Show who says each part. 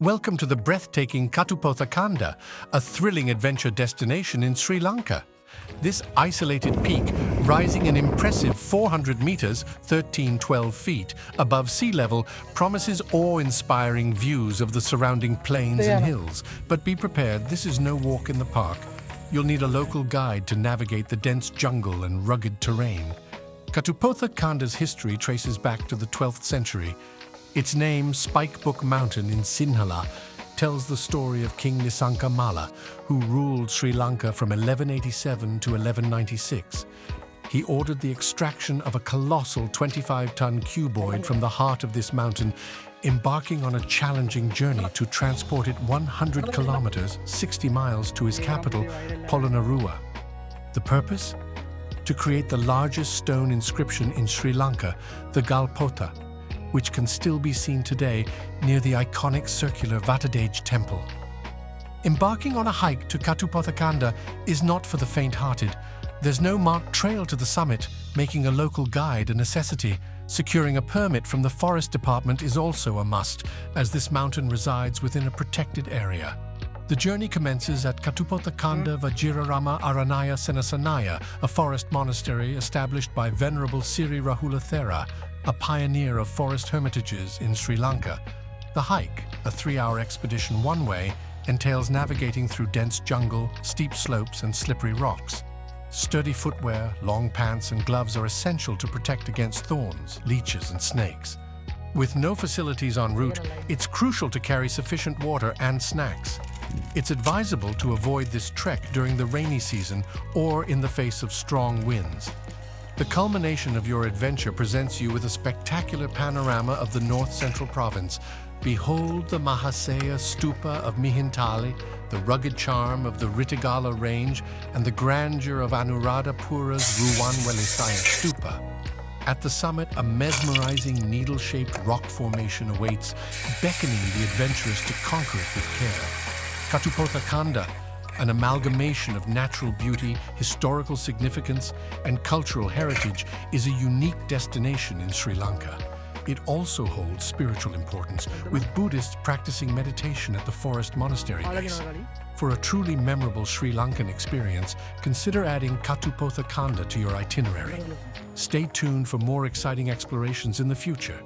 Speaker 1: Welcome to the breathtaking Katupotha Kanda, a thrilling adventure destination in Sri Lanka. This isolated peak, rising an impressive 400 meters (1312 feet) above sea level, promises awe-inspiring views of the surrounding plains and hills. But be prepared, this is no walk in the park. You'll need a local guide to navigate the dense jungle and rugged terrain. Katupotha Kanda's history traces back to the 12th century. Its name, Spikebook Mountain in Sinhala, tells the story of King Nissanka Malla, who ruled Sri Lanka from 1187 to 1196. He ordered the extraction of a colossal 25-ton cuboid from the heart of this mountain, embarking on a challenging journey to transport it 100 kilometers, 60 miles, to his capital, Polonnaruwa. The purpose? To create the largest stone inscription in Sri Lanka, the Gal Potha, which can still be seen today near the iconic circular Vatadej temple. Embarking on a hike to Katupotha Kanda is not for the faint-hearted. There's no marked trail to the summit, making a local guide a necessity. Securing a permit from the forest department is also a must, as this mountain resides within a protected area. The journey commences at Katupotha Kanda Vajirarama Aranaya Senasanaya, a forest monastery established by Venerable Sri Rahula Thera, a pioneer of forest hermitages in Sri Lanka. The hike, a 3-hour expedition one way, entails navigating through dense jungle, steep slopes, and slippery rocks. Sturdy footwear, long pants, and gloves are essential to protect against thorns, leeches, and snakes. With no facilities en route, it's crucial to carry sufficient water and snacks. It's advisable to avoid this trek during the rainy season or in the face of strong winds. The culmination of your adventure presents you with a spectacular panorama of the north-central province. Behold the Mahasaya Stupa of Mihintali, the rugged charm of the Ritigala Range, and the grandeur of Anuradhapura's Ruwanwelisaya Stupa. At the summit, a mesmerizing needle-shaped rock formation awaits, beckoning the adventurers to conquer it with care. Katupotha Kanda, an amalgamation of natural beauty, historical significance, and cultural heritage, is a unique destination in Sri Lanka. It also holds spiritual importance, with Buddhists practicing meditation at the forest monastery base. For a truly memorable Sri Lankan experience, consider adding Katupotha Kanda to your itinerary. Stay tuned for more exciting explorations in the future.